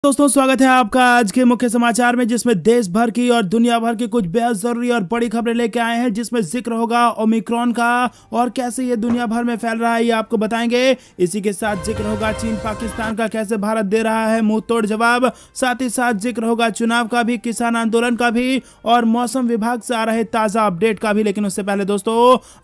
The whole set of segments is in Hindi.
दोस्तों स्वागत है आपका आज के मुख्य समाचार में, जिसमें देश भर की और दुनिया भर की कुछ बेहद जरूरी और बड़ी खबरें लेके आए हैं, जिसमें जिक्र होगा ओमिक्रॉन का और कैसे ये दुनिया भर में फैल रहा है, ये आपको बताएंगे। इसी के साथ जिक्र होगा चीन पाकिस्तान का, कैसे भारत दे रहा है मुंह तोड़ जवाब। साथ ही साथ जिक्र होगा चुनाव का भी, किसान आंदोलन का भी और मौसम विभाग से आ रहे ताजा अपडेट का भी। लेकिन उससे पहले दोस्तों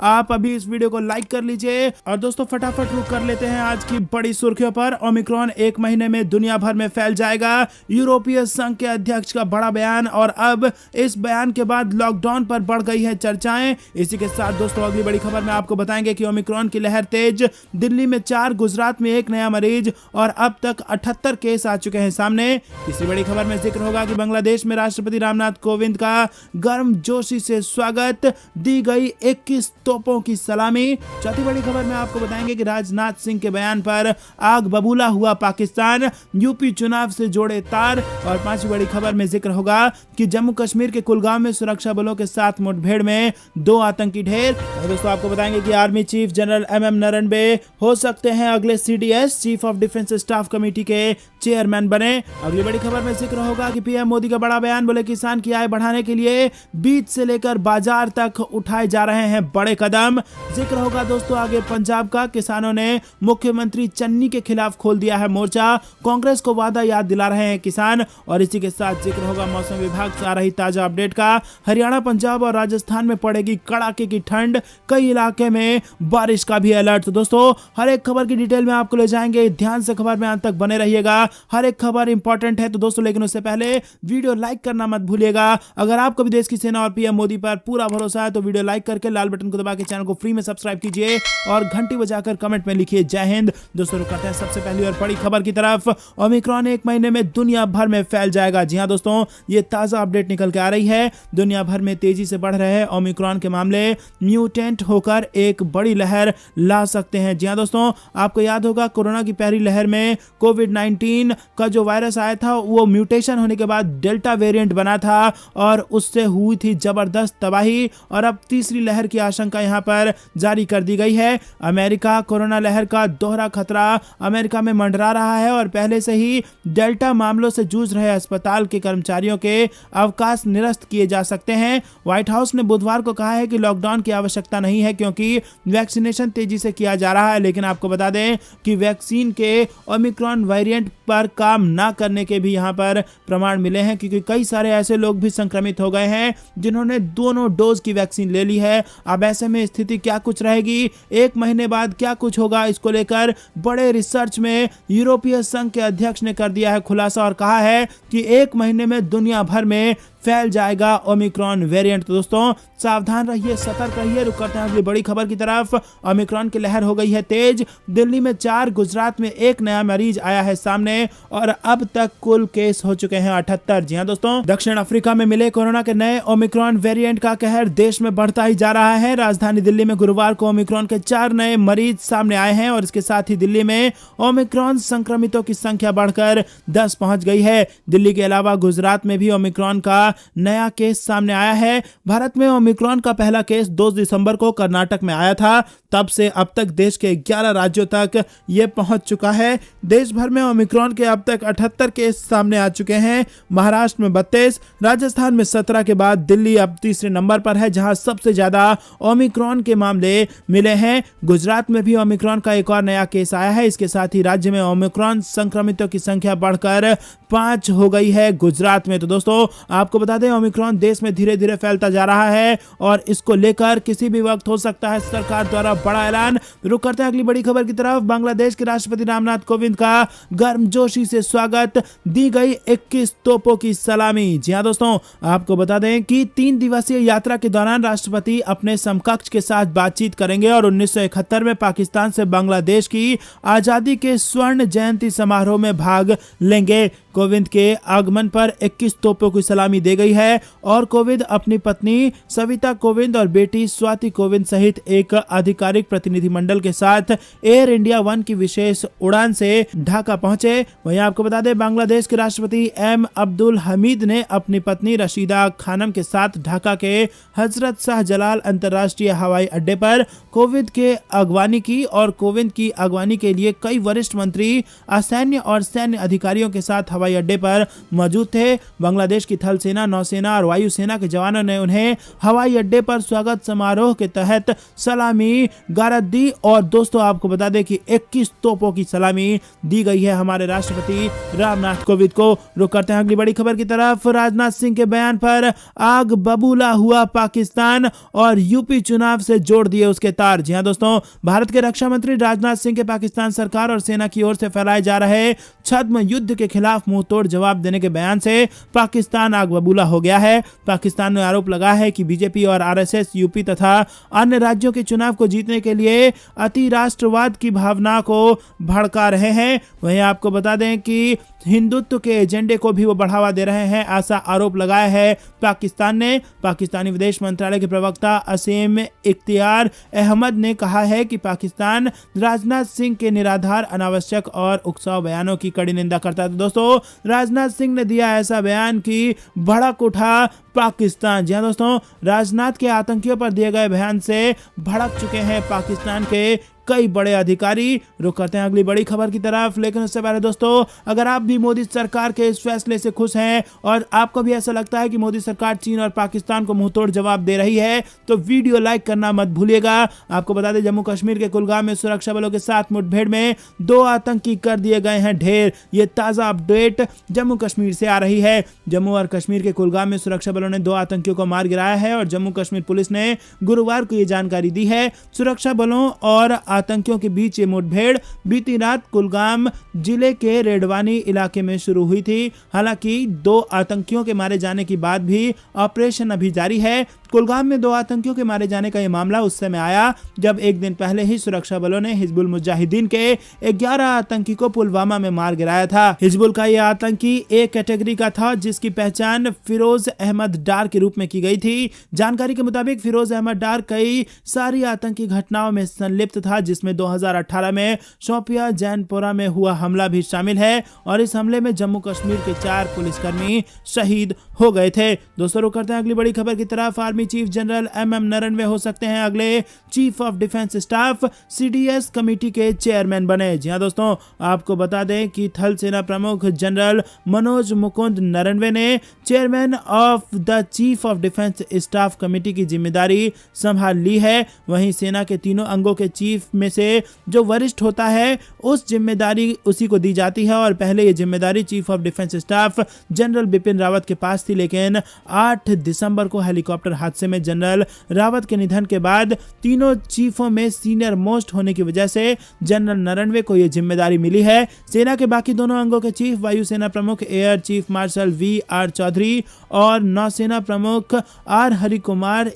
आप अभी इस वीडियो को लाइक कर लीजिए और दोस्तों फटाफट रुक कर लेते हैं आज की बड़ी सुर्खियों पर। ओमिक्रॉन 1 महीने में दुनिया भर में फैल जाएगा, यूरोपीय संघ के अध्यक्ष का बड़ा बयान, और अब इस बयान के बाद लॉकडाउन पर बढ़ गई है चर्चाएं। इसी के साथ दोस्तों अगली बड़ी खबर में आपको बताएंगे कि ओमिक्रॉन की लहर तेज, दिल्ली में 4, गुजरात में 1 नया मरीज और अब तक 78 केस आ चुके हैं सामने। तीसरी बड़ी खबर में जिक्र होगा कि बांग्लादेश में राष्ट्रपति रामनाथ कोविंद का गर्मजोशी से स्वागत, दी गई 21 तोपों की सलामी। चौथी बड़ी खबर में आपको बताएंगे कि राजनाथ सिंह के बयान पर आग बबूला हुआ पाकिस्तान, यूपी चुनाव से जोड़े तार। और पांचवी बड़ी खबर में जिक्र होगा कि जम्मू कश्मीर के कुलगाम में सुरक्षा बलों के साथ मुठभेड़ में 2 आतंकी ढेर। और दोस्तों आपको बताएंगे कि army chief general MM Naravane हो सकते हैं अगले CDS chief of defence staff committee के चेयरमैन बने। अगली बड़ी खबर में जिक्र होगा कि PM मोदी का बड़ा बयान, बोले किसान की आय बढ़ाने के लिए बीज से लेकर बाजार तक उठाए जा रहे हैं बड़े कदम। जिक्र होगा दोस्तों आगे पंजाब का, किसानों ने मुख्यमंत्री चन्नी के खिलाफ खोल दिया है मोर्चा, कांग्रेस को वादा याद दिला रहे हैं किसान। और इसी के साथ जिक्र होगा मौसम विभाग से आ रही ताजा अपडेट का, हरियाणा, पंजाब और राजस्थान में पड़ेगी कड़ाके की ठंड, कई इलाके में बारिश का भी अलर्ट। तो दोस्तों हर एक खबर की डिटेल में आपको ले जाएंगे, ध्यान से खबर में अंत तक बने रहिएगा, हर एक खबर इंपॉर्टेंट है। तो दोस्तों लेकिन उससे पहले वीडियो लाइक करना मत भूलिएगा। अगर आपको भी देश की सेना और PM मोदी पर पूरा भरोसा है तो वीडियो लाइक करके लाल बटन को दबा के चैनल को फ्री में सब्सक्राइब कीजिए और घंटी बजाकर कमेंट में लिखिए जय हिंद। दोस्तों रुकते हैं सबसे पहली और बड़ी खबर की तरफ। ओमिक्रॉन 1 महीने में दुनिया भर में फैल जाएगा। जी हां दोस्तों, ये ताजा अपडेट निकल के आ रही है। दुनिया भर में तेजी से बढ़ रहे हैं ओमिक्रॉन के मामले, म्यूटेंट होकर एक बड़ी लहर ला सकते हैं। जी हां दोस्तों, आपको याद होगा कोरोना की पहली लहर में कोविड-19 का जो वायरस आया था वो म्यूटेशन होने के बाद डेल्टा वेरिएंट बना था और उससे हुई थी जबरदस्त तबाही। और अब तीसरी लहर की आशंका यहां पर जारी कर दी गई है। अमेरिका, कोरोना लहर का दोहरा खतरा अमेरिका में मंडरा रहा है और पहले से ही डेल्टा मामलों से जूझ रहे अस्पताल के कर्मचारियों के अवकाश निरस्त किए जा सकते हैं। व्हाइट हाउस ने बुधवार को कहा है कि लॉकडाउन की आवश्यकता नहीं है क्योंकि वैक्सीनेशन तेजी से किया जा रहा है। लेकिन आपको बता दें कि वैक्सीन के ओमिक्रॉन वेरिएंट पर काम ना करने के भी यहां पर प्रमाण मिले हैं, क्योंकि कई सारे ऐसे लोग भी संक्रमित हो गए हैं जिन्होंने दोनों डोज की वैक्सीन ले ली है। अब ऐसे में स्थिति क्या कुछ रहेगी, 1 महीने बाद क्या कुछ होगा, इसको लेकर बड़े रिसर्च में यूरोपीय संघ के अध्यक्ष ने कर दिया है खुलासा और कहा है कि 1 महीने में दुनिया भर में फैल जाएगा ओमिक्रॉन वेरिएंट। तो दोस्तों सावधान रहिए, सतर्क रहिए। रुक करते हैं अगली बड़ी खबर की तरफ। ओमिक्रॉन की लहर हो गई है तेज, दिल्ली में 4, गुजरात में 1 नया मरीज आया है सामने और अब तक कुल केस हो चुके हैं 78। जी हां दोस्तों, दक्षिण अफ्रीका में मिले कोरोना के नए ओमिक्रॉन वेरिएंट का कहर देश में बढ़ता ही जा रहा है। राजधानी दिल्ली में गुरुवार को ओमिक्रॉन के 4 नए मरीज सामने आए हैं और इसके साथ ही दिल्ली में ओमिक्रॉन संक्रमितों की संख्या बढ़कर 10 पहुंच गई है। दिल्ली के अलावा गुजरात में भी ओमिक्रॉन का नया केस सामने आया है। भारत में ओमिक्रॉन का पहला केस 2 दिसंबर को कर्नाटक में आया था। तब से अब तक देश के 11 राज्यों तक यह पहुंच चुका है। देश भर में ओमिक्रॉन के अब तक 78 केस सामने आ चुके हैं। महाराष्ट्र में 32, राजस्थान में 17 के बाद दिल्ली अब तीसरे नंबर पर है, जहां सबसे ज्यादा ओमिक्रॉन के मामले मिले हैं। गुजरात में भी ओमिक्रॉन का एक और नया केस आया है। इसके साथ ही राज्य में ओमिक्रॉन संक्रमितों की संख्या बढ़कर 5 हो गई है गुजरात में। तो दोस्तों आपको बता दें ओमिक्रॉन देश में धीरे धीरे फैलता जा रहा है और इसको लेकर किसी भी वक्त हो सकता है सरकार द्वारा बड़ा ऐलान। रुक करते हैं अगली बड़ी खबर की तरफ। बांग्लादेश के राष्ट्रपति रामनाथ कोविंद का गर्मजोशी से स्वागत, दी गई 21 तोपों की सलामी। जी हां दोस्तों, आपको बता दें कि 3 दिवसीय यात्रा के दौरान राष्ट्रपति अपने समकक्ष के साथ बातचीत करेंगे और 1971 में पाकिस्तान से बांग्लादेश की आजादी के स्वर्ण जयंती समारोह में भाग लेंगे। कोविंद के आगमन पर 21 तोपों की सलामी दी गई है और कोविंद अपनी पत्नी सविता कोविंद और बेटी स्वाति कोविंद सहित एक आधिकारिक प्रतिनिधिमंडल के साथ एयर इंडिया 1 की विशेष उड़ान से ढाका पहुंचे। वहीं आपको बता दें बांग्लादेश के राष्ट्रपति M अब्दुल हमीद ने अपनी पत्नी रशीदा खानम के साथ ढाका के हजरत शाहजलाल अंतर्राष्ट्रीय हवाई अड्डे पर कोविंद के अगवानी की और कोविंद की अगवानी के लिए कई वरिष्ठ मंत्री, असैन्य और सैन्य अधिकारियों के साथ हवाई हवाई अड्डे पर मौजूद थे। बांग्लादेश की थल सेना, नौसेना और वायुसेना के जवानों ने उन्हें हवाई अड्डे पर स्वागत समारोह के तहत सलामी गारद दी। और दोस्तों आपको बता दें कि 21 तोपों की सलामी दी गई है हमारे राष्ट्रपति रामनाथ कोविंद को। रुक करते हैं अगली बड़ी खबर की तरफ। राजनाथ सिंह के बयान पर आग बबूला हुआ पाकिस्तान और यूपी चुनाव से जोड़ दिए उसके तार। जी हां दोस्तों, भारत के रक्षा मंत्री राजनाथ सिंह के पाकिस्तान सरकार और सेना की ओर से फैलाए जा रहे छद्म युद्ध के खिलाफ मुंहतोड़ जवाब देने के बयान से पाकिस्तान आग बबूला हो गया है। पाकिस्तान ने आरोप लगाया है कि बीजेपी और आरएसएस यूपी तथा अन्य राज्यों के चुनाव को जीतने के लिए अति राष्ट्रवाद की भावना को भड़का रहे हैं। वहीं आपको बता दें कि हिंदुत्व के एजेंडे को भी वो बढ़ावा दे रहे हैं, ऐसा आरोप लगाया है पाकिस्तान ने। पाकिस्तानी विदेश मंत्रालय के प्रवक्ता असीम इख्तियार अहमद ने कहा है कि पाकिस्तान राजनाथ सिंह के निराधार, अनावश्यक और उकसाव बयानों की कड़ी निंदा करता है। तो दोस्तों, राजनाथ सिंह ने दिया ऐसा बयान कि भड़क उठा पाकिस्तान। जी हां दोस्तों, राजनाथ के आतंकियों पर दिए गए बयान से भड़क चुके हैं पाकिस्तान के कई बड़े अधिकारी। रुक करते हैं अगली बड़ी खबर की तरफ, लेकिन उससे पहले दोस्तों, अगर आप भी मोदी सरकार के इस फैसले से खुश हैं और आपको भी ऐसा लगता है कि मोदी सरकार चीन और पाकिस्तान को मुंहतोड़ जवाब दे रही है, तो वीडियो लाइक करना मत भूलिएगा। आपको बता दें, जम्मू कश्मीर के कुलगाम में सुरक्षा बलों के साथ मुठभेड़ में 2 आतंकी कर दिए गए हैं ढेर। ये ताजा अपडेट जम्मू कश्मीर से आ रही है। जम्मू और कश्मीर के कुलगाम में सुरक्षा बलों ने 2 आतंकियों को मार गिराया है और जम्मू कश्मीर पुलिस ने गुरुवार को यह जानकारी दी है। सुरक्षा बलों और आतंकियों के बीच ये मुठभेड़ बीती रात कुलगाम जिले के रेडवानी इलाके में शुरू हुई थी। हालांकि 2 आतंकियों के मारे जाने के बाद भी ऑपरेशन अभी जारी है। कुलगाम में 2 आतंकियों के मारे जाने का यह मामला उस समय आया जब एक दिन पहले ही सुरक्षा बलों ने हिजबुल मुजाहिदीन के 11 आतंकी को पुलवामा में मार गिराया था। हिजबुल का यह आतंकी ए कैटेगरी का था, जिसकी पहचान फिरोज अहमद डार के रूप में की गई थी। जानकारी के मुताबिक फिरोज अहमद डार कई सारी आतंकी घटनाओं में संलिप्त था, जिसमें 2018 में शोपिया जैनपुरा में हुआ हमला भी शामिल है और इस हमले में जम्मू कश्मीर के 4 पुलिसकर्मी शहीद हो गए थे। दोस्तों, रुक करते हैं अगली बड़ी खबर की तरफ। Army chief general MM Naravane हो सकते हैं अगले chief of defence staff CDS committee के चेयरमैन बने। जी हां दोस्तों, आपको बता दें कि थल सेना प्रमुख जनरल मनोज मुकुंद नरवणे ने chairman of the chief of defence staff committee की जिम्मेदारी संभाल ली है। वहीं सेना के तीनों अंगों के चीफ में से जो वरिष्ठ होता है उस जिम्मेदारी उसी को दी जाती है और पहले ये जिम्मेदारी chief of defence staff general Bipin Rawat के पास थी, लेकिन 8 दिसंबर को हेलीकॉप्टर हादसे में जनरल रावत के निधन के बाद तीनों चीफों में सीनियर मोस्ट होने की वजह से जनरल नरवणे को यह जिम्मेदारी मिली है। सेना के बाकी दोनों अंगों के चीफ वायुसेना प्रमुख air chief marshal V R. Chaudhary और नौसेना प्रमुख आर. हरि कुमार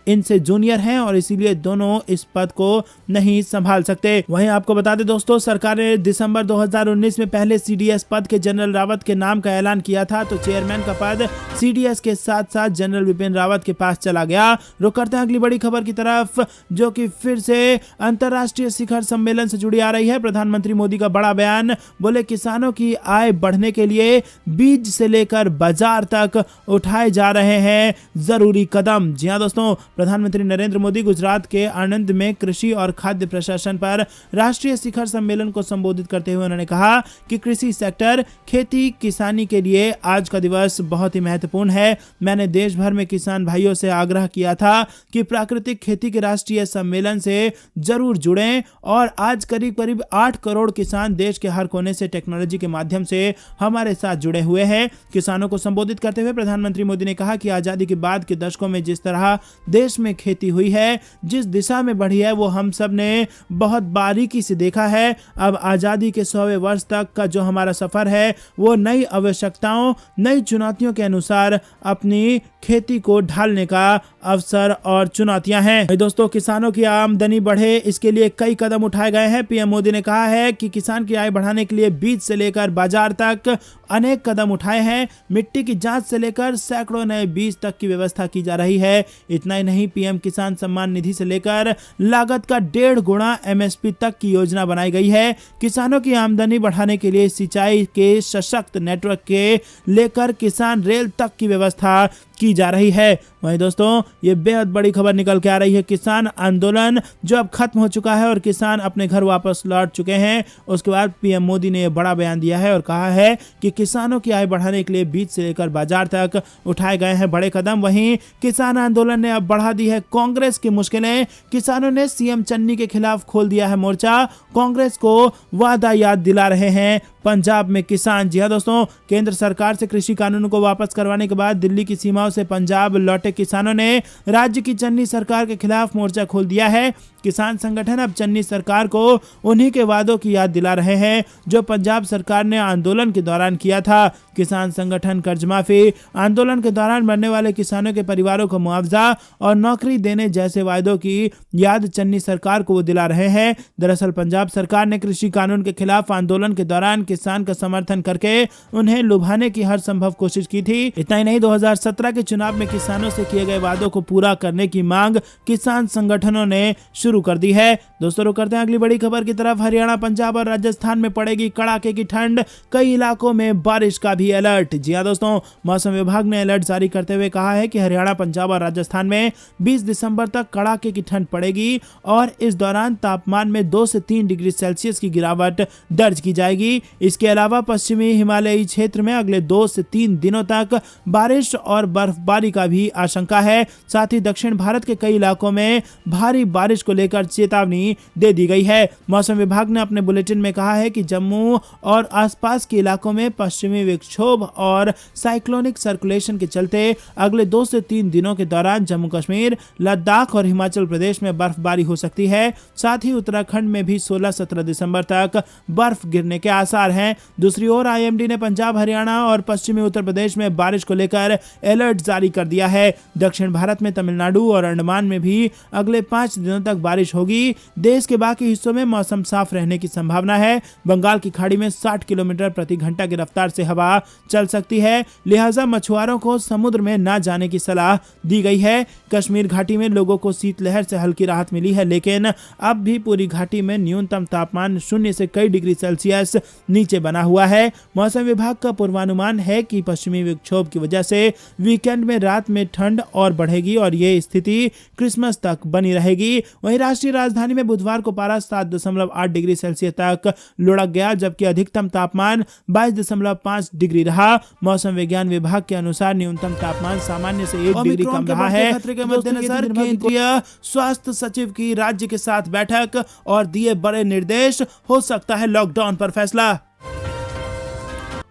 इनसे जूनियर हैं और इसीलिए दोनों इस पद को नहीं संभाल सकते। वहीं आपको बता दें दोस्तों, सरकार ने दिसंबर 2019 में पहले सीडीएस पद के जनरल रावत के नाम का ऐलान किया था, तो चेयरमैन का पद सीडीएस के साथ साथ जनरल बिपिन रावत के पास चला गया। रुक करते हैं अगली बड़ी खबर की तरफ, जो कि फिर से अंतर्राष्ट्रीय शिखर सम्मेलन से जुड़ी आ रही है। प्रधानमंत्री मोदी का बड़ा बयान, बोले किसानों की आय बढ़ने के लिए बीज से लेकर बाजार तक उठाए जा रहे हैं जरूरी कदम। जी हां दोस्तों, प्रधानमंत्री नरेंद्र मोदी गुजरात के आणंद में कृषि और खाद्य प्रशासन पर राष्ट्रीय शिखर सम्मेलन को संबोधित करते हुए उन्होंने कहा कि कृषि सेक्टर, खेती किसानी के लिए आज का दिवस बहुत ही महत्वपूर्ण है। मैंने देश भर में किसान भाइयों से आग्रह किया था कि प्राकृतिक खेती के राष्ट्रीय सम्मेलन से जरूर जुड़ें और आज करीब करीब 8 करोड़ किसान देश के हर कोने से टेक्नोलॉजी के माध्यम से हमारे साथ जुड़े हुए हैं। किसानों को संबोधित करते हुए प्रधानमंत्री मोदी ने कहा कि आजादी के बाद के दशकों में जिस तरह देश में खेती हुई है, जिस दिशा में बढ़ी है, वो हम सब ने बहुत बारीकी से देखा है। अब आजादी के 100वें वर्ष तक का जो हमारा सफर है, वो नई आवश्यकताओं, नई चुनौतियों के अनुसार अपनी खेती को ढालने का अवसर और चुनौतियां हैं। दोस्तों, किसानों की आमदनी बढ़े, इसके लिए कई कदम उठाए गए हैं। पीएम मोदी ने कहा है कि किसान की आय बढ़ाने के लिए बीज से लेकर बाजार तक अनेक कदम उठाए हैं। मिट्टी की जांच से लेकर सैकड़ों नए बीज तक की व्यवस्था की जा रही है। इतना ही नहीं, पीएम किसान सम्मान निधि से लेकर लागत का 1.5 गुना एमएसपी तक की योजना बनाई गई है। किसानों की आमदनी बढ़ाने के लिए सिंचाई के सशक्त नेटवर्क के लेकर किसान रेल तक की व्यवस्था की जा रही है। वहीं दोस्तों ये बेहद बड़ी खबर निकल के आ रही है, किसान आंदोलन जो अब खत्म हो चुका है और किसान अपने घर वापस लौट चुके हैं। उसके बाद पीएम मोदी ने बड़ा बयान दिया है और कहा है कि किसानों की आय बढ़ाने के लिए बीज से लेकर बाजार तक उठाए गए हैं बड़े कदम। वहीं किसान आंदोलन ने अब बढ़ा दी है कांग्रेस की मुश्किलें। किसानों ने सीएम चन्नी के खिलाफ खोल दिया है मोर्चा, कांग्रेस को वादा याद दिला रहे हैं पंजाब में किसान। जी हां दोस्तों, केंद्र सरकार से कृषि कानूनों को वापस करवाने के बाद दिल्ली की सीमाओं से पंजाब लौटे किसानों ने राज्य की चन्नी सरकार के खिलाफ मोर्चा खोल दिया है। किसान संगठन अब चन्नी सरकार को उन्हीं के वादों की याद दिला रहे हैं जो पंजाब सरकार ने आंदोलन के दौरान किया था। किसान संगठन कर्ज माफी, आंदोलन के दौरान मरने वाले किसानों के परिवारों को मुआवजा और नौकरी देने जैसे वायदों की याद चन्नी सरकार को वो दिला रहे हैं। दरअसल पंजाब सरकार ने कृषि कानून के खिलाफ आंदोलन के दौरान किसान का समर्थन करके उन्हें लुभाने की हर संभव कोशिश की थी। इतना ही नहीं, 2017 के चुनाव में किसानों से किए गए वादों को पूरा करने की मांग किसान संगठनों ने शुरू कर दी है। दोस्तों रुक करते हैं अगली बड़ी खबर की तरफ। हरियाणा, पंजाब और राजस्थान में पड़ेगी कड़ाके की ठंड, कई इलाकों में बारिश का भी अलर्ट। जी हां दोस्तों, मौसम विभाग ने अलर्ट जारी करते हुए कहा है कि हरियाणा, पंजाब और राजस्थान में 20 दिसंबर तक कड़ाके की ठंड पड़ेगी और इस दौरान तापमान में 2 से 3 डिग्री सेल्सियस की गिरावट दर्ज की जाएगी। इसके अलावा पश्चिमी हिमालयी क्षेत्र में अगले 2 से 3 दिनों तक बारिश और बर्फबारी का भी आशंका है। साथ ही दक्षिण भारत के कई इलाकों में भारी बारिश को लेकर चेतावनी दे दी गई है। मौसम विभाग ने अपने बुलेटिन में कहा है कि जम्मू और आसपास के इलाकों में पश्चिमी विक्षोभ और साइक्लोनिक सर्कुलेशन के चलते अगले 2 से 3 दिनों के दौरान जम्मू कश्मीर, लद्दाख और हिमाचल प्रदेश में बर्फबारी हो सकती है। साथ ही उत्तराखंड में भी 16-17 दिसंबर तक बर्फ गिरने के आसार हैं। दूसरी ओर आईएमडी ने पंजाब, हरियाणा और पश्चिमी उत्तर प्रदेश में बारिश को लेकर अलर्ट जारी कर दिया है। दक्षिण भारत में तमिलनाडु और अंडमान में भी अगले 5 दिनों तक बारिश होगी। देश के बाकी हिस्सों में मौसम साफ रहने की संभावना है। बंगाल की खाड़ी में 60 किलोमीटर प्रति घंटा की रफ्तार से हवा चल सकती है, लिहाजा मछुआरों को समुद्र में न जाने की सलाह दी गई है। कश्मीर घाटी में लोगों को शीतलहर से हल्की राहत मिली है, लेकिन अब भी पूरी घाटी में न्यूनतम तापमान 0 से कई डिग्री सेल्सियस नीचे बना हुआ है। मौसम विभाग का पूर्वानुमान है कि पश्चिमी विक्षोभ की वजह से वीकेंड में रात में ठंड और बढ़ेगी और ये स्थिति क्रिसमस तक बनी रहेगी। वहीं राष्ट्रीय राजधानी में बुधवार को पारा 7.8 डिग्री सेल्सियस तक लुढ़क गया, जबकि अधिकतम तापमान 22.5 डिग्री रहा। मौसम विज्ञान विभाग के अनुसार न्यूनतम तापमान सामान्य से 1 डिग्री कम रहा है। खतरे के मद्देनजर केंद्रीय स्वास्थ्य सचिव की राज्य के साथ बैठक और दिए बड़े निर्देश, हो सकता है लॉकडाउन पर फैसला।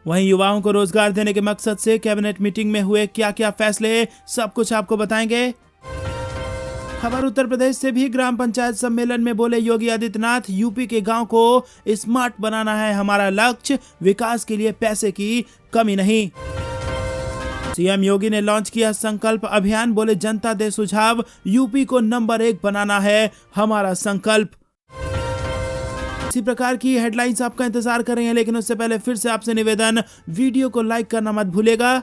वहीं युवाओं को रोजगार देने के मकसद से कैबिनेट मीटिंग में हुए क्या क्या फैसले, सब कुछ आपको बताएंगे। खबर उत्तर प्रदेश से भी। ग्राम पंचायत सम्मेलन में बोले योगी आदित्यनाथ, यूपी के गांव को स्मार्ट बनाना है हमारा लक्ष्य, विकास के लिए पैसे की कमी नहीं। सीएम योगी ने लॉन्च किया संकल्प अभियान, बोले जनता दे सुझाव, यूपी को नंबर 1 बनाना है हमारा संकल्प। इसी प्रकार की हेडलाइंस आपका इंतजार कर रहे हैं, लेकिन उससे पहले फिर से आपसे निवेदन, वीडियो को लाइक करना मत भूलेगा।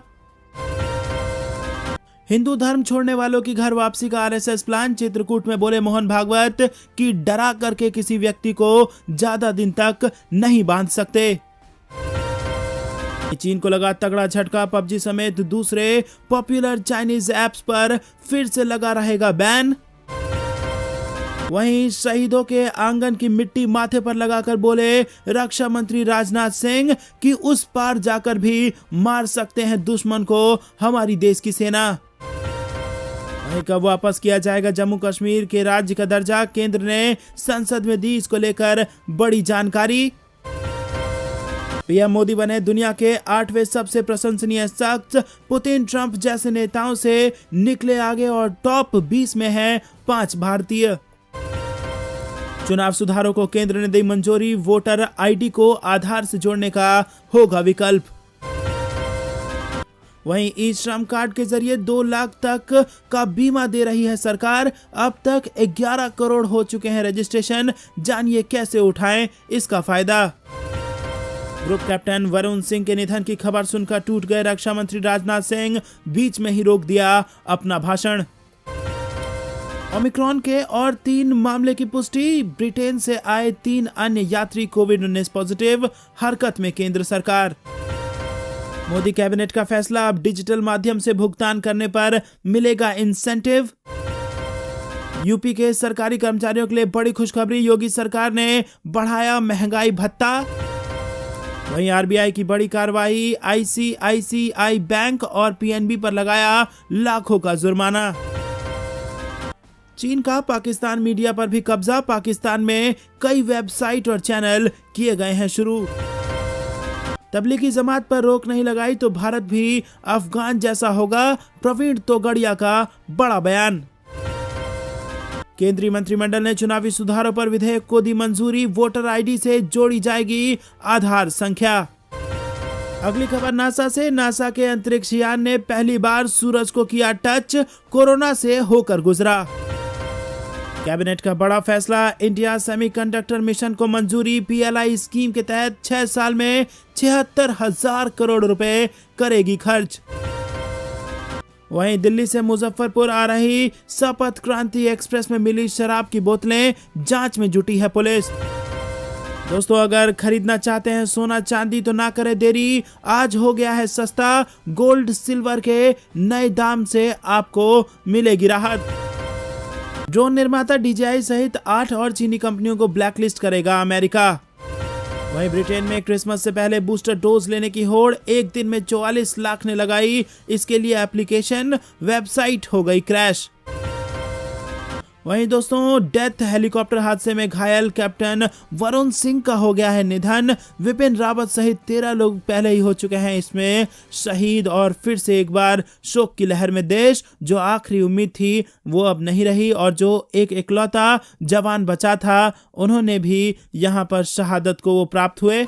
हिंदू धर्म छोड़ने वालों की घर वापसी का आरएसएस प्लान, चित्रकूट में बोले मोहन भागवत कि डरा करके किसी व्यक्ति को ज्यादा दिन तक नहीं बांध सकते। चीन को लगा तगड़ा झटका, पबजी समेत दूसरे पॉपुलर चाइनीज ऐप्स पर फिर से लगा रहेगा बैन। वहीं शहीदों के आंगन की मिट्टी माथे पर लगाकर बोले रक्षा मंत्री राजनाथ सिंह कि उस पार जाकर भी मार सकते हैं दुश्मन को हमारी देश की सेना। वहीं कब वापस किया जाएगा जम्मू कश्मीर के राज्य का दर्जा, केंद्र ने संसद में दी इसको लेकर बड़ी जानकारी। पीएम मोदी बने दुनिया के 8वें सबसे प्रशंसनीय शख्स, पुतिन ट्रंप जैसे नेताओं से निकले आगे और टॉप 20 में हैं 5 भारतीय। चुनाव सुधारों को केंद्र ने दी मंजूरी, वोटर आईडी को आधार से जोड़ने का होगा विकल्प। वहीं ई श्रम कार्ड के जरिए 2 लाख तक का बीमा दे रही है सरकार, अब तक 11 करोड़ हो चुके हैं रजिस्ट्रेशन, जानिए कैसे उठाएं इसका फायदा। ग्रुप कैप्टन वरुण सिंह के निधन की खबर सुनकर टूट गए रक्षा मंत्री राजनाथ सिंह, बीच में ही रोक दिया अपना भाषण। ओमिक्रॉन के और 3 मामले की पुष्टि, ब्रिटेन से आए 3 अन्य यात्री कोविड-19 पॉजिटिव, हरकत में केंद्र सरकार। मोदी कैबिनेट का फैसला, अब डिजिटल माध्यम से भुगतान करने पर मिलेगा इंसेंटिव। यूपी के सरकारी कर्मचारियों के लिए बड़ी खुशखबरी, योगी सरकार ने बढ़ाया महंगाई भत्ता। वहीं आरबीआई की बड़ी कार्रवाई, आईसीआईसीआई बैंक और पीएनबी पर लगाया लाखों का जुर्माना। चीन का पाकिस्तान मीडिया पर भी कब्जा, पाकिस्तान में कई वेबसाइट और चैनल किए गए हैं शुरू। तबलीगी जमात पर रोक नहीं लगाई तो भारत भी अफगान जैसा होगा, प्रवीण तोगड़िया का बड़ा बयान। केंद्रीय मंत्रिमंडल ने चुनावी सुधारों पर विधेयक को दी मंजूरी, वोटर आईडी से जोड़ी जाएगी आधार संख्या। अगली खबर नासा से, नासा के अंतरिक्ष यान ने पहली बार सूरज को किया टच, कोरोना से होकर गुजरा। कैबिनेट का बड़ा फैसला, इंडिया सेमीकंडक्टर मिशन को मंजूरी, पीएलआई स्कीम के तहत 6 साल में 76,000 करोड़ रुपए करेगी खर्च। वहीं दिल्ली से मुजफ्फरपुर आ रही सपथ क्रांति एक्सप्रेस में मिली शराब की बोतलें, जांच में जुटी है पुलिस। दोस्तों, अगर खरीदना चाहते हैं सोना चांदी तो ना करें देरी, आज हो गया है सस्ता, गोल्ड सिल्वर के नए दाम से आपको मिलेगी राहत। ड्रोन निर्माता DJI सहित 8 और चीनी कंपनियों को ब्लैकलिस्ट करेगा अमेरिका। वहीं ब्रिटेन में क्रिसमस से पहले बूस्टर डोज लेने की होड़, एक दिन में 44 लाख ने लगाई, इसके लिए एप्लीकेशन, वेबसाइट हो गई क्रैश। वहीं दोस्तों, डेथ, हेलीकॉप्टर हादसे में घायल कैप्टन वरुण सिंह का हो गया है निधन, विपिन रावत सहित 13 लोग पहले ही हो चुके हैं इसमें शहीद, और फिर से एक बार शोक की लहर में देश। जो आखिरी उम्मीद थी वो अब नहीं रही, और जो एक इकलौता जवान बचा था उन्होंने भी यहाँ पर शहादत को वो प्राप्त हुए।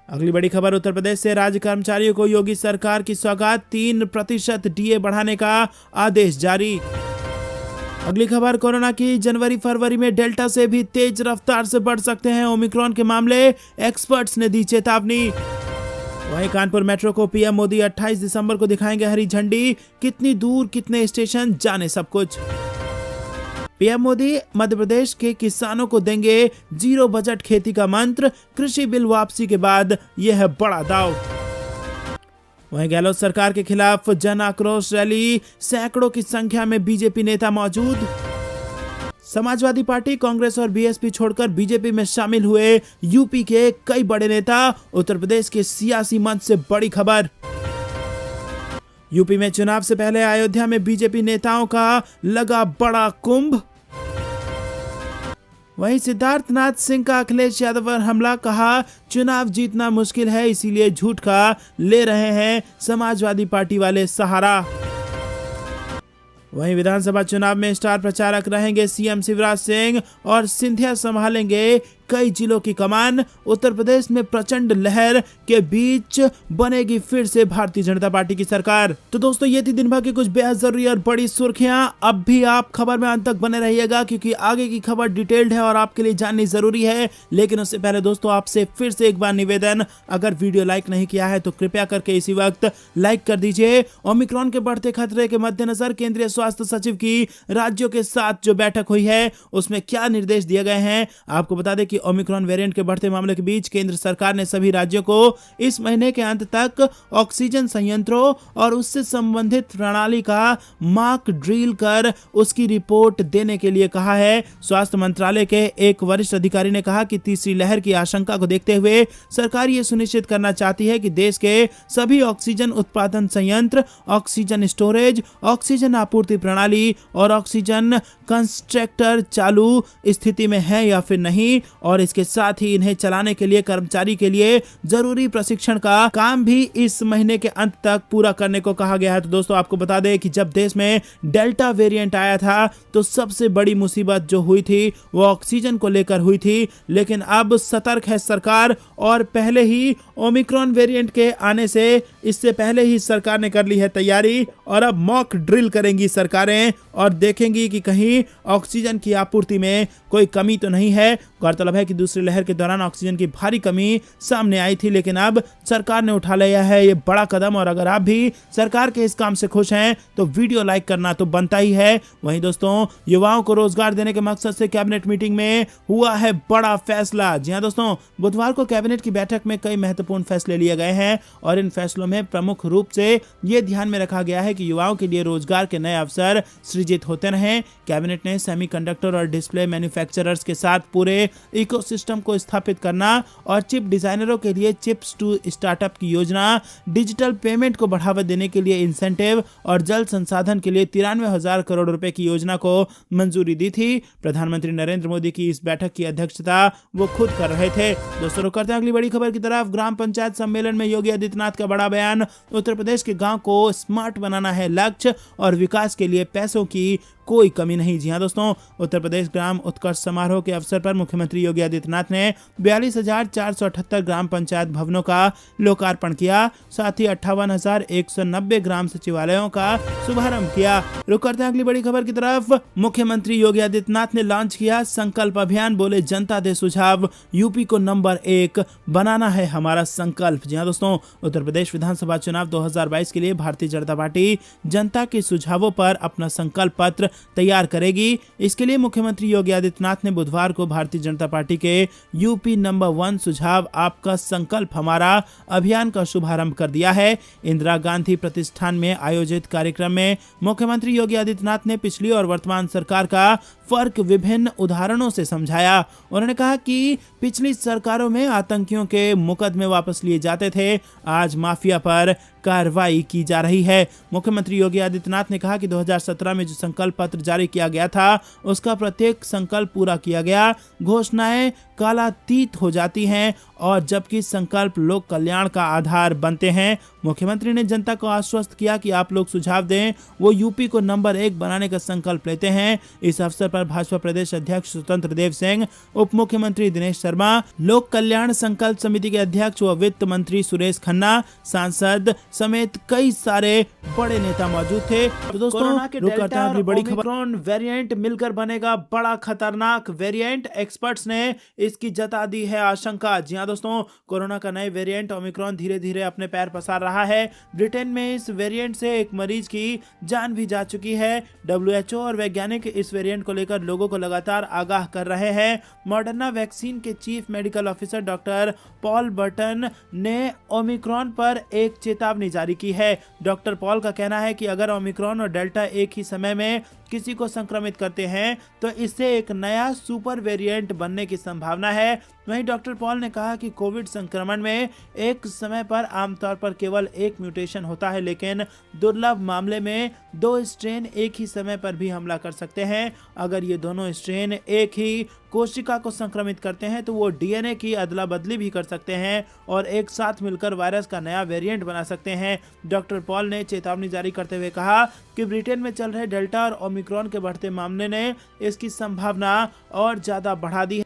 अगली बड़ी खबर उत्तर प्रदेश से, राज्य कर्मचारियों को योगी सरकार की सौगात, 3% डीए बढ़ाने का आदेश जारी। अगली खबर कोरोना की, जनवरी फरवरी में डेल्टा से भी तेज रफ्तार से बढ़ सकते हैं ओमिक्रॉन के मामले, एक्सपर्ट्स ने दी चेतावनी। वहीं कानपुर मेट्रो को पीएम मोदी 28 दिसंबर को दिखाएंगे हरी झंडी, कितनी दूर कितने स्टेशन जाने सब कुछ। पीएम मोदी मध्य प्रदेश के किसानों को देंगे 0 बजट खेती का मंत्र, कृषि बिल वापसी के बाद यह है बड़ा दाव। वहीं गहलोत सरकार के खिलाफ जन आक्रोश रैली, सैकड़ों की संख्या में बीजेपी नेता मौजूद। समाजवादी पार्टी, कांग्रेस और बीएसपी छोड़कर बीजेपी में शामिल हुए यूपी के कई बड़े नेता, उत्तर प्रदेश के सियासी मंच से बड़ी खबर। यूपी में चुनाव से पहले अयोध्या में बीजेपी नेताओं का लगा बड़ा कुंभ। वहीं सिद्धार्थनाथ सिंह का अखिलेश यादव पर हमला, कहा चुनाव जीतना मुश्किल है इसीलिए झूठ का ले रहे हैं समाजवादी पार्टी वाले सहारा। वहीं विधानसभा चुनाव में स्टार प्रचारक रहेंगे सीएम शिवराज सिंह, और सिंधिया संभालेंगे कई जिलों की कमान। उत्तर प्रदेश में प्रचंड लहर के बीच बनेगी फिर से भारतीय जनता पार्टी की सरकार। तो दोस्तों, ये थी दिन भर की कुछ बेहद जरूरी और बड़ी सुर्खियां। अब भी आप खबर में अंत तक बने रहिएगा क्योंकि आगे की खबर डिटेल्ड है और आपके लिए जाननी जरूरी है। लेकिन उससे पहले दोस्तों, आपसे फिर से एक बार निवेदन, अगर वीडियो लाइक नहीं किया है तो कृपया करके इसी वक्त लाइक कर दीजिए। ओमिक्रॉन के बढ़ते खतरे के मद्देनजर केंद्रीय स्वास्थ्य सचिव की राज्यों के साथ जो बैठक हुई है उसमें क्या निर्देश दिए गए हैं, आपको बता दें कि ओमिक्रॉन वेरिएंट के बढ़ते मामले के बीच केंद्र सरकार ने सभी राज्यों को इस महीने के अंत तक ऑक्सीजन संयंत्रों और उससे संबंधित प्रणाली का मार्क ड्रिल कर उसकी रिपोर्ट देने के लिए कहा है। स्वास्थ्य मंत्रालय के एक वरिष्ठ अधिकारी ने कहा कि तीसरी लहर की आशंका को देखते हुए सरकार ये सुनिश्चित करना चाहती है कि देश के सभी ऑक्सीजन उत्पादन संयंत्र, ऑक्सीजन स्टोरेज, ऑक्सीजन आपूर्ति प्रणाली और ऑक्सीजन कंसंट्रेटर चालू स्थिति में है या फिर नहीं, और इसके साथ ही इन्हें चलाने के लिए कर्मचारी के लिए जरूरी प्रशिक्षण का काम भी इस महीने के अंत तक पूरा करने को कहा गया है। तो दोस्तों, आपको बता दें कि जब देश में डेल्टा वेरिएंट आया था तो सबसे बड़ी मुसीबत जो हुई थी वो ऑक्सीजन को लेकर हुई थी, लेकिन अब सतर्क है सरकार और पहले ही ओमिक्रॉन वेरिएंट के आने से इससे पहले ही सरकार ने कर ली है तैयारी और अब मॉक ड्रिल करेंगी सरकारें और देखेंगी कि कहीं ऑक्सीजन की आपूर्ति में कोई कमी तो नहीं है। गौरतलब है कि दूसरी लहर के दौरान ऑक्सीजन की भारी कमी सामने आई थी, लेकिन अब सरकार ने उठा लिया है ये बड़ा कदम। और अगर आप भी सरकार के इस काम से खुश हैं तो वीडियो लाइक करना तो बनता ही है। वहीं दोस्तों, युवाओं को रोजगार देने के मकसद से कैबिनेट मीटिंग में हुआ है बड़ा फैसला। जी हां दोस्तों, बुधवार को कैबिनेट की बैठक में कई महत्वपूर्ण फैसले लिए गए हैं और इन फैसलों में प्रमुख रूप से यह ध्यान में रखा गया है कि युवाओं के लिए रोजगार के नए अवसर सृजित होते रहें। कैबिनेट ने सेमीकंडक्टर और डिस्प्ले मैन्युफैक्चरर्स के साथ पूरे इकोसिस्टम को स्थापित करना और चिप डिजाइनरों के लिए चिप्स टू स्टार्टअप की योजना, डिजिटल पेमेंट को बढ़ावा देने के लिए इंसेंटिव और जल संसाधन के लिए 93,000 करोड़ रुपए की योजना को मंजूरी दी थी। प्रधानमंत्री नरेंद्र मोदी की इस बैठक की अध्यक्षता वो खुद कर रहे थे। दोस्तों, रुक करते हैं अगली बड़ी खबर की तरफ। ग्राम पंचायत सम्मेलन में योगी आदित्यनाथ का बड़ा बयान। उत्तर प्रदेश के गांव को स्मार्ट बनाना है लक्ष्य और विकास के लिए पैसों की कोई कमी नहीं। जी हां दोस्तों, उत्तर प्रदेश ग्राम उत्कर्ष समारोह के अवसर पर मुख्यमंत्री योगी आदित्यनाथ ने 42,478 ग्राम पंचायत भवनों का लोकार्पण किया। साथ ही 58,190 ग्राम सचिवालयों का शुभारंभ किया। रुक करते हैं अगली बड़ी खबर की तरफ। मुख्यमंत्री योगी आदित्यनाथ ने लॉन्च किया संकल्प अभियान। बोले, जनता दे सुझाव, यूपी को नंबर 1 बनाना है हमारा संकल्प। जी हां दोस्तों, उत्तर प्रदेश विधानसभा चुनाव 2022 के लिए भारतीय जनता पार्टी जनता के सुझावों पर अपना संकल्प पत्र तैयार करेगी। इसके लिए मुख्यमंत्री योगी आदित्यनाथ ने बुधवार को भारतीय जनता पार्टी के यूपी नंबर 1 सुझाव आपका संकल्प हमारा अभियान का शुभारंभ कर दिया है। इंदिरा गांधी प्रतिष्ठान में आयोजित कार्यक्रम में मुख्यमंत्री योगी आदित्यनाथ ने पिछली और वर्तमान सरकार का फर्क विभिन्न उदाहरणों से समझाया। उन्होंने कहा कि पिछली सरकारों में आतंकियों के मुकदमे वापस लिए जाते थे, आज माफिया पर कार्रवाई की जा रही है। मुख्यमंत्री योगी आदित्यनाथ ने कहा कि 2017 में जो संकल्प पत्र जारी किया गया था उसका प्रत्येक संकल्प पूरा किया गया। घोषणाएं कालातीत हो जाती हैं और जबकि संकल्प लोक कल्याण का आधार बनते हैं। मुख्यमंत्री ने जनता को आश्वस्त किया कि आप लोग सुझाव दें, वो यूपी को नंबर 1 बनाने का संकल्प लेते हैं। इस अवसर पर भाजपा प्रदेश अध्यक्ष स्वतंत्र देव सिंह, उप मुख्यमंत्री दिनेश शर्मा, लोक कल्याण संकल्प समिति के अध्यक्ष व वित्त मंत्री सुरेश खन्ना, सांसद समेत कई सारे बड़े नेता मौजूद थे। तो दोस्तों, बड़ी ओमिक्रॉन वेरिएंट मिलकर बनेगा बड़ा खतरनाक वेरिएंट। एक्सपर्ट्स ने इसकी जता दी है आशंका। जी हां दोस्तों, कोरोना का नए वेरिएंट ओमिक्रॉन धीरे धीरे अपने पैर पसार रहा है। ब्रिटेन में इस वेरिएंट से एक मरीज की जान भी जा चुकी है। WHO और वैज्ञानिक इस वेरिएंट को लेकर लोगों को लगातार आगाह कर रहे हैं। मॉडर्ना वैक्सीन के chief medical officer doctor Paul Burton ने ओमिक्रॉन पर एक चेतावनी जारी की है। डॉक्टर पॉल का कहना है कि अगर ओमिक्रॉन और डेल्टा एक ही समय में किसी को संक्रमित करते हैं तो इससे एक नया सुपर वेरिएंट बनने की संभावना है। वहीं डॉक्टर पॉल ने कहा कि कोविड संक्रमण में एक समय पर आमतौर पर केवल एक म्यूटेशन होता है, लेकिन दुर्लभ मामले में 2 स्ट्रेन एक ही समय पर भी हमला कर सकते हैं। अगर ये दोनों स्ट्रेन एक ही कोशिका को संक्रमित करते हैं तो वो DNA की अदला बदली भी कर सकते हैं और एक साथ मिलकर वायरस का नया वेरिएंट बना सकते हैं। डॉक्टर पॉल ने चेतावनी जारी करते हुए कहा कि ब्रिटेन में चल रहे डेल्टा और ओमिक्रॉन के बढ़ते मामले ने इसकी संभावना और ज्यादा बढ़ा दी है।